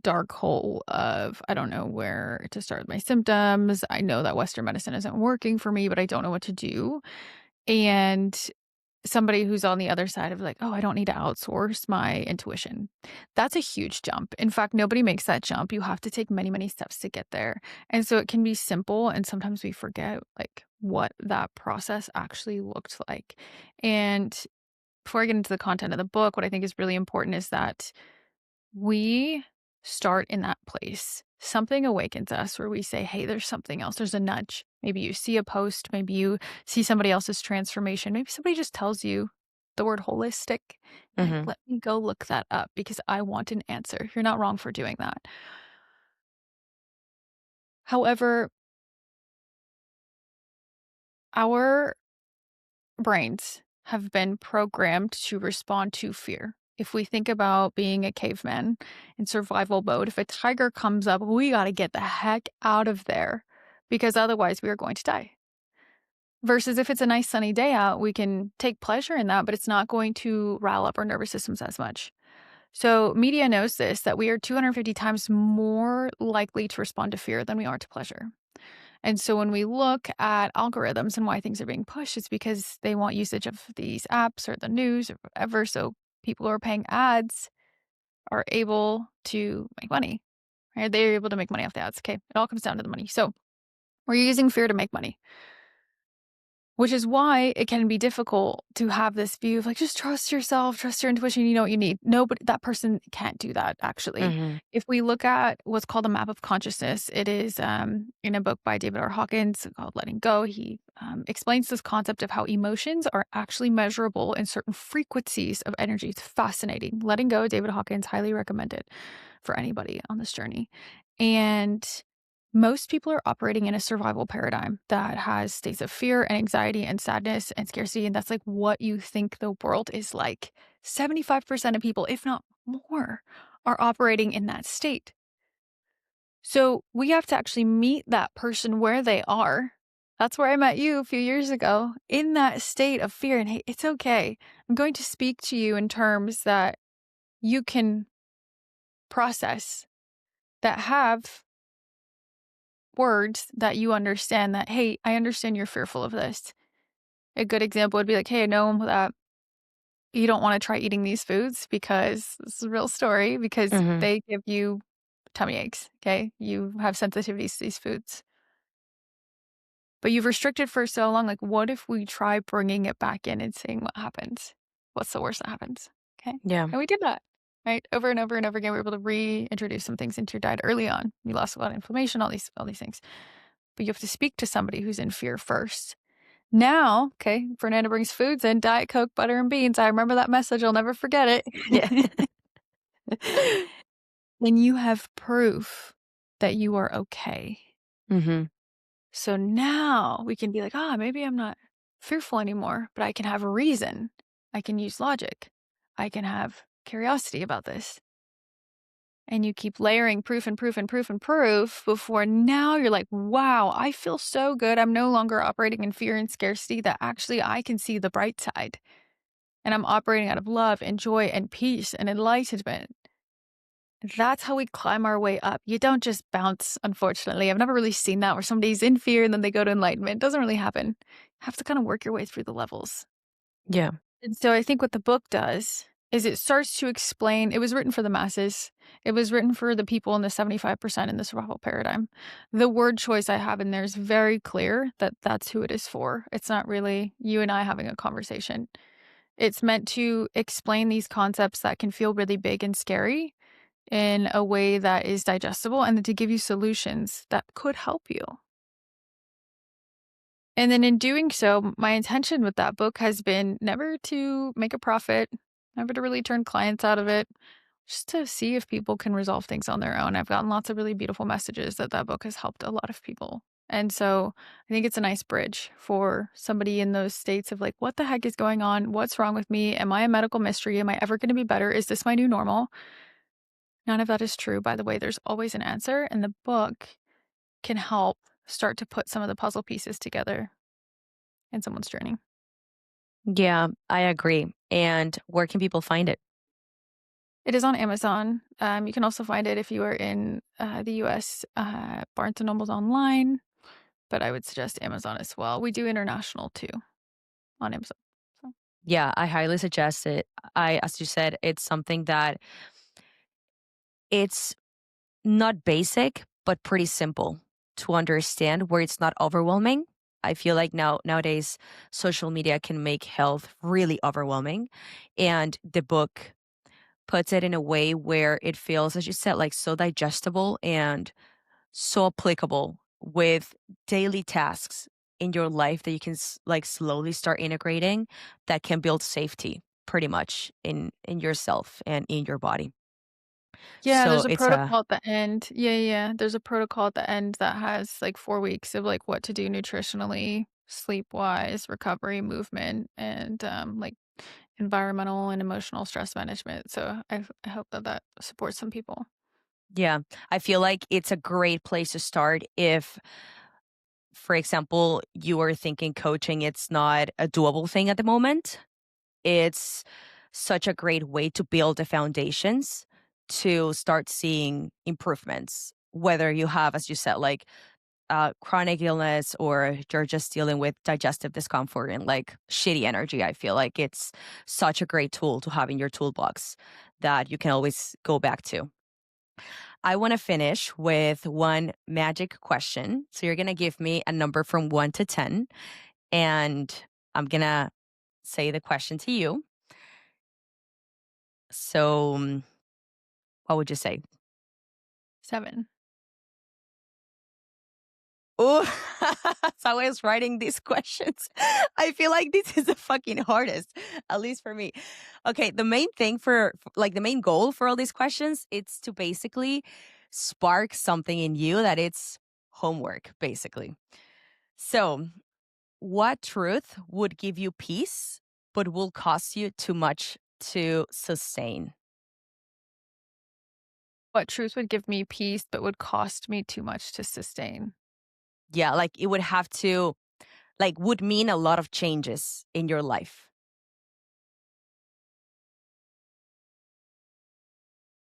dark hole of, I don't know where to start with my symptoms. I know that Western medicine isn't working for me, but I don't know what to do. And somebody who's on the other side of like, oh, I don't need to outsource my intuition. That's a huge jump. In fact, nobody makes that jump. You have to take many, many steps to get there. And so it can be simple. And sometimes we forget like what that process actually looked like. And before I get into the content of the book, what I think is really important is that we start in that place. Something awakens us where we say, hey, there's something else. There's a nudge. Maybe you see a post. Maybe you see somebody else's transformation. Maybe somebody just tells you the word holistic. Like, Hmm. let me go look that up because I want an answer. You're not wrong for doing that. However, our brains have been programmed to respond to fear. If we think about being a caveman in survival mode, if a tiger comes up, we got to get the heck out of there because otherwise we are going to die. Versus if it's a nice sunny day out, we can take pleasure in that, but it's not going to rile up our nervous systems as much. So, media knows this that we are 250 times more likely to respond to fear than we are to pleasure. And so when we look at algorithms and why things are being pushed, it's because they want usage of these apps or the news or whatever. So people who are paying ads are able to make money, right? They're able to make money off the ads. Okay. It all comes down to the money. So we're using fear to make money. Which is why it can be difficult to have this view of like, just trust yourself, trust your intuition, you know what you need. No, but that person can't do that, actually. Hmm. If we look at what's called a map of consciousness, it is in a book by David R. Hawkins called Letting Go. He explains this concept of how emotions are actually measurable in certain frequencies of energy. It's fascinating. Letting Go, David Hawkins, highly recommend it for anybody on this journey. And most people are operating in a survival paradigm that has states of fear and anxiety and sadness and scarcity. And that's like what you think the world is like. 75% of people, if not more, are operating in that state. So we have to actually meet that person where they are. That's where I met you a few years ago, in that state of fear. And hey, it's okay. I'm going to speak to you in terms that you can process, that have words that you understand that, hey, I understand you're fearful of this. A good example would be like, hey, I know that you don't want to try eating these foods because this is a real story, because Hmm. they give you tummy aches. Okay. You have sensitivities to these foods, but you've restricted for so long. Like, what if we try bringing it back in and seeing what happens? What's the worst that happens? Okay. Yeah. And we did that. Right. Over and over and over again, we were able to reintroduce some things into your diet early on. You lost a lot of inflammation, all these things. But you have to speak to somebody who's in fear first. Now, okay, Fernanda brings foods in, Diet Coke, butter, and beans. I remember that message. I'll never forget Yeah. it. And you have proof that you are okay. Mhm. So now we can be like, ah, maybe I'm not fearful anymore, but I can have a reason. I can use logic. I can have curiosity about this. And you keep layering proof and proof and proof and proof before now you're like, wow, I feel so good. I'm no longer operating in fear and scarcity, that actually I can see the bright side. And I'm operating out of love and joy and peace and enlightenment. That's how we climb our way up. You don't just bounce, unfortunately. I've never really seen that where somebody's in fear and then they go to enlightenment. It doesn't really happen. You have to kind of work your way through the levels. Yeah. And so I think what the book does is it starts to explain. It was written for the masses. It was written for the people in the 75% in the survival paradigm. The word choice I have in there is very clear that that's who it is for. It's not really you and I having a conversation. It's meant to explain these concepts that can feel really big and scary in a way that is digestible, and then to give you solutions that could help you. And then in doing so, my intention with that book has been never to make a profit, never to really turn clients out of it, just to see if people can resolve things on their own. I've gotten lots of really beautiful messages that that book has helped a lot of people. And so I think it's a nice bridge for somebody in those states of like, what the heck is going on? What's wrong with me? Am I a medical mystery? Am I ever going to be better? Is this my new normal? None of that is true, by the way. There's always an answer, and the book can help start to put some of the puzzle pieces together in someone's journey. Yeah, I agree. And where can people find it? It is on Amazon. You can also find it if you are in the US, Barnes& and Noble's online, but I would suggest Amazon as well. We do international too on Amazon. So, Yeah, I highly suggest it. As you said, it's something that it's not basic, but pretty simple to understand where it's not overwhelming. I feel like nowadays social media can make health really overwhelming. And the book puts it in a way where it feels, as you said, like so digestible and so applicable with daily tasks in your life that you can like slowly start integrating that can build safety pretty much in yourself and in your body. yeah, So there's a it's a protocol at the end. Yeah. There's a protocol at the end that has like 4 weeks of like what to do nutritionally, sleep wise, recovery, movement, and like environmental and emotional stress management. So I hope that that supports some people. yeah, I feel like it's a great place to start if, for example, you are thinking coaching, it's not a doable thing at the moment. It's such a great way to build the foundations to start seeing improvements, whether you have, as you said, like chronic illness or you're just dealing with digestive discomfort and like shitty energy. I feel like it's such a great tool to have in your toolbox that you can always go back to. I want to finish with one magic question. So you're going to give me a number from 1 to 10, and I'm going to say the question to you. So, what would you say? 7. Oh, so I was writing these questions. I feel like this is the fucking hardest, at least for me. Okay, the main thing like the main goal for all these questions, it's to basically spark something in you that it's homework, basically. So, what truth would give you peace, but will cost you too much to sustain? What truth would give me peace but would cost me too much to sustain? Yeah, like it would have to, like, would mean a lot of changes in your life.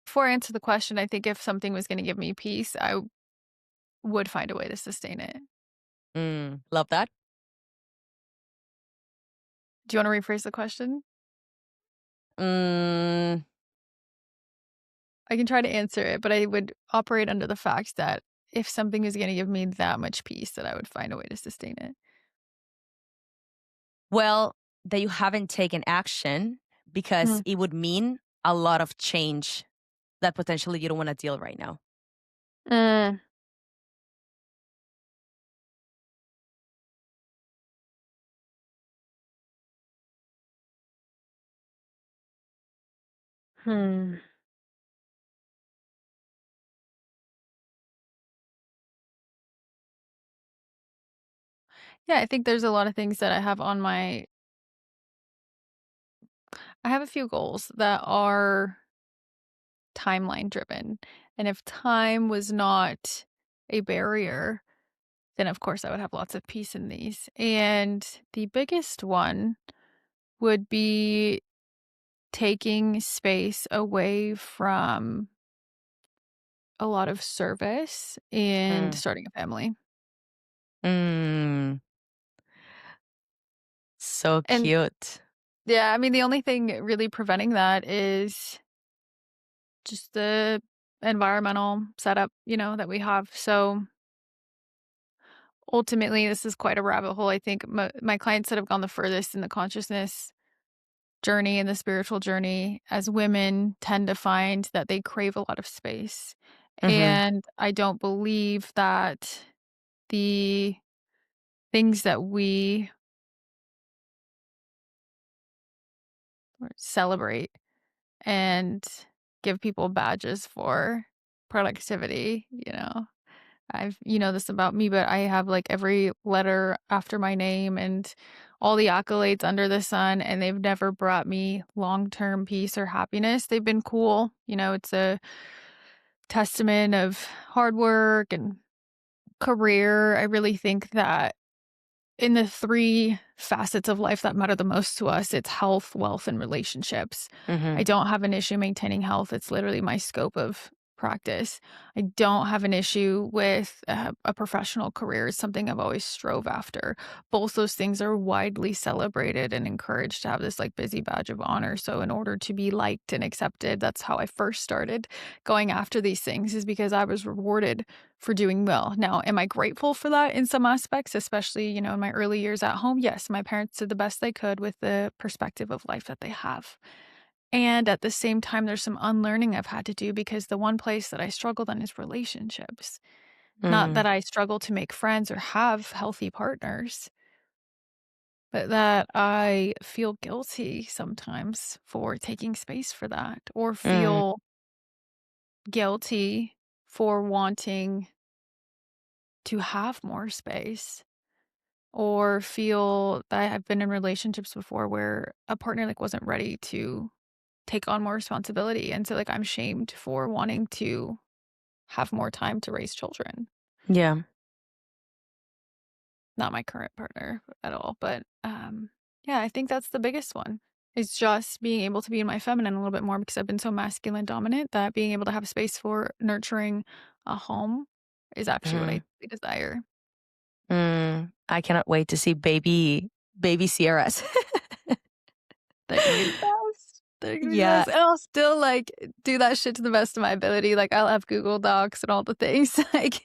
Before I answer the question, I think if something was going to give me peace, I would find a way to sustain it. Love that. Do you want to rephrase the question? Mm, I can try to answer it, but I would operate under the fact that if something is going to give me that much peace, that I would find a way to sustain it. well, that you haven't taken action because Mm. it would mean a lot of change that potentially you don't want to deal right now. Mm. Hmm. Yeah, I think there's a lot of things that I have a few goals that are timeline driven. And if time was not a barrier, then of course I would have lots of peace in these. And the biggest one would be taking space away from a lot of service and Mm. starting a family. Mm, so And cute. yeah, I mean, the only thing really preventing that is just the environmental setup, that we have. So ultimately, this is quite a rabbit hole. I think my clients that have gone the furthest in the consciousness journey and the spiritual journey as women tend to find that they crave a lot of space. Mhm, And I don't believe that the things that we celebrate and give people badges for productivity, you know this about me, but I have like every letter after my name and all the accolades under the sun, and they've never brought me long-term peace or happiness. They've been cool. It's a testament of hard work and career. I really think that in the three facets of life that matter the most to us, it's health, wealth, and relationships. I mhm. don't have an issue maintaining health. It's literally my scope of practice. I don't have an issue with a professional career. It's something I've always strove after. Both those things are widely celebrated and encouraged to have this like busy badge of honor. So in order to be liked and accepted, that's how I first started going after these things, is because I was rewarded for doing well. Now, am I grateful for that in some aspects, especially, in my early years at home? Yes, my parents did the best they could with the perspective of life that they have. And at the same time, there's some unlearning I've had to do because the one place that I struggled on is relationships. Not that Mm, I struggle to make friends or have healthy partners, but that I feel guilty sometimes for taking space for that, or mm, feel guilty for wanting to have more space. Or feel that I've been in relationships before where a partner, like, wasn't ready to take on more responsibility, and so, like, I'm shamed for wanting to have more time to raise children. yeah, Not my current partner at all, but, yeah, I think that's the biggest one. Is just being able to be in my feminine a little bit more because I've been so masculine dominant that being able to have space for nurturing a home is actually what I mhm, desire. I cannot wait to see baby Sierras. They're gonna be the best. They're gonna be the Yeah, best, and I'll still, like, do that shit to the best of my ability, like, I'll have Google Docs and all the things, like,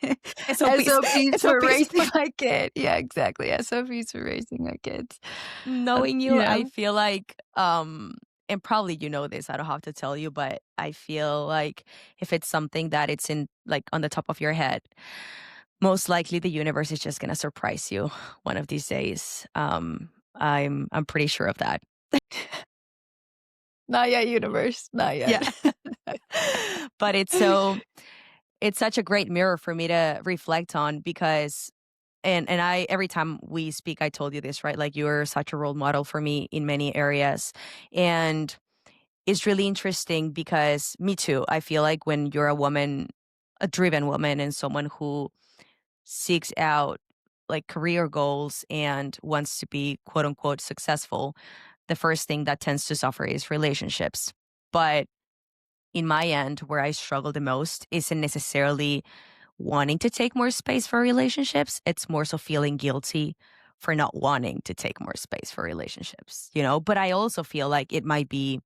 SOPs, SOPs for SOPs. raising my kid. Yeah, exactly, SOPs for raising my kids. That's Knowing you, I feel like, and probably you know this, I don't have to tell you, but I feel like if it's something that it's in like on the top of your head, most likely the universe is just gonna surprise you one of these days. I'm pretty sure of that. Not yet, universe, not yet. Yeah. But it's such a great mirror for me to reflect on because and I every time we speak, I told you this, right? Like you're such a role model for me in many areas. And it's really interesting because me too. I feel like when you're a woman, a driven woman and someone who seeks out like career goals and wants to be quote unquote successful, the first thing that tends to suffer is relationships. But in my end, where I struggle the most isn't necessarily wanting to take more space for relationships. It's more so feeling guilty for not wanting to take more space for relationships, you know? But I also feel like it might be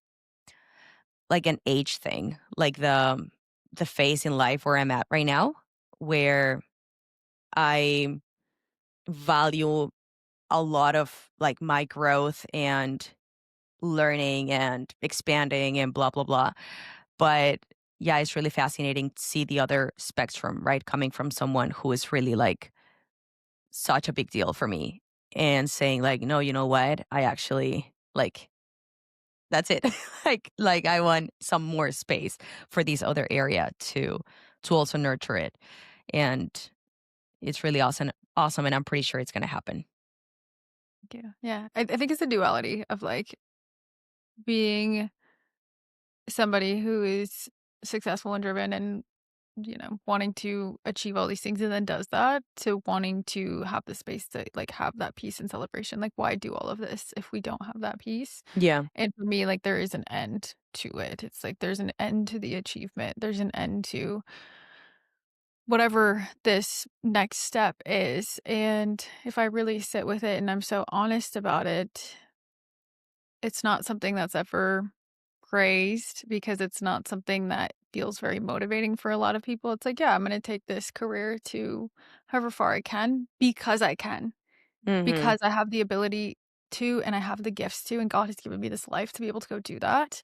like an age thing, like the phase in life where I'm at right now, where I value a lot of like my growth and learning and expanding and blah blah blah. But yeah, it's really fascinating to see the other spectrum, right? Coming from someone who is really like such a big deal for me and saying like, no, you know what? I actually like that's it. like I want some more space for this other area to also nurture it. And it's really awesome and I'm pretty sure it's going to happen. Thank you. Yeah. I think it's a duality of like being somebody who is successful and driven and, wanting to achieve all these things and then does that to wanting to have the space to like have that peace and celebration. Like, why do all of this if we don't have that peace? Yeah. And for me, like, there is an end to it. It's like there's an end to the achievement, there's an end to whatever this next step is. And if I really sit with it and I'm so honest about it, it's not something that's ever praised because it's not something that feels very motivating for a lot of people. It's like, yeah, I'm going to take this career to however far I can, Mhm. because I have the ability to, and I have the gifts to, and God has given me this life to be able to go do that.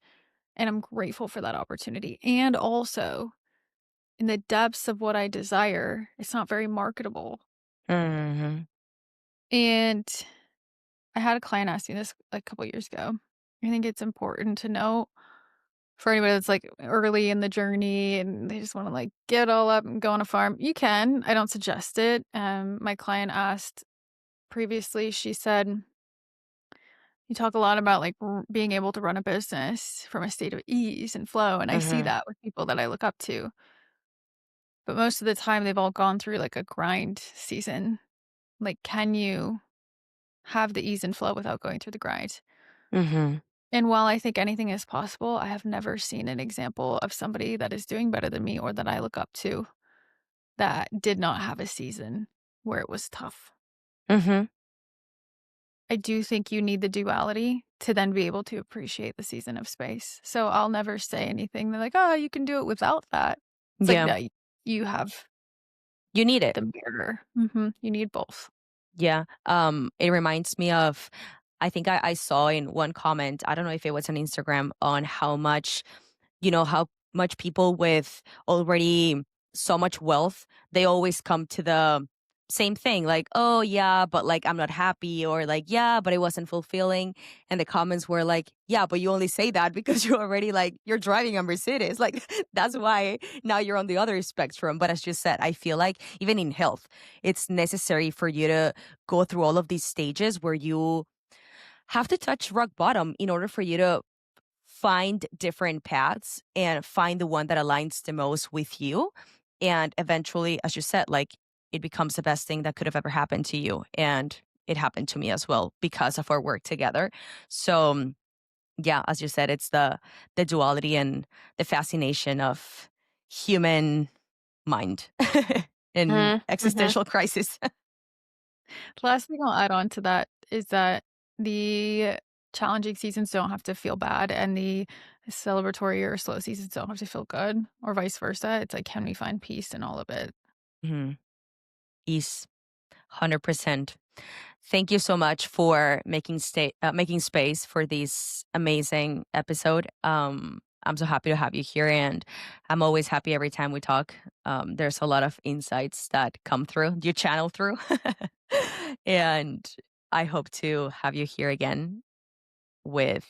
And I'm grateful for that opportunity. And also, in the depths of what I desire, it's not very marketable. Mhm. And I had a client ask me this like, a couple years ago. I think it's important to know for anybody that's like early in the journey and they just want to like get all up and go on a farm. You can. I don't suggest it. My client asked previously, she said, you talk a lot about like being able to run a business from a state of ease and flow. And I see Mhm. that with people that I look up to. But most of the time, they've all gone through like a grind season. Like, can you have the ease and flow without going through the grind? Mhm. And while I think anything is possible, I have never seen an example of somebody that is doing better than me or that I look up to that did not have a season where it was tough. Mhm. I do think you need the duality to then be able to appreciate the season of space. So I'll never say anything that like, oh, you can do it without that. It's like, Yeah. yeah, you have You need it. the mirror. You need both. Yeah. It reminds me of, I think I saw in one comment, I don't know if it was on Instagram, on how much people with already so much wealth, they always come to the same thing, like, oh yeah, but like I'm not happy, or like, yeah, but it wasn't fulfilling. And the comments were like, yeah, but you only say that because you already like you're driving a Mercedes. Like that's why now you're on the other spectrum. But as you said, I feel like even in health, it's necessary for you to go through all of these stages where you have to touch rock bottom in order for you to find different paths and find the one that aligns the most with you. And eventually, as you said, like it becomes the best thing that could have ever happened to you. And it happened to me as well because of our work together. So yeah, as you said, it's the duality and the fascination of human mind and Mhm. existential crisis. The last thing I'll add on to that is that the challenging seasons don't have to feel bad, and the celebratory or slow seasons don't have to feel good, or vice versa. It's like, can we find peace in all of it? Mhm. Is 100%. Thank you so much for making space for this amazing episode. I'm so happy to have you here, and I'm always happy every time we talk. There's a lot of insights that come through, you channel through, and I hope to have you here again with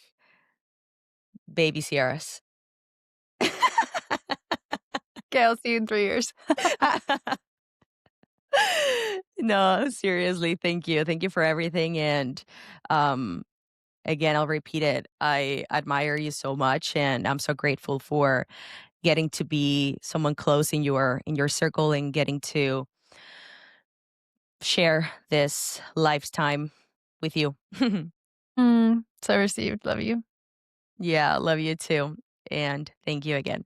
baby Sierras. Okay, I'll see you in 3 years. No, seriously, thank you. Thank you for everything, and um, again, I'll repeat it. I admire you so much, and I'm so grateful for getting to be someone close in your circle and getting to share this lifetime with you. So received. Love you. Yeah, love you too. And thank you again.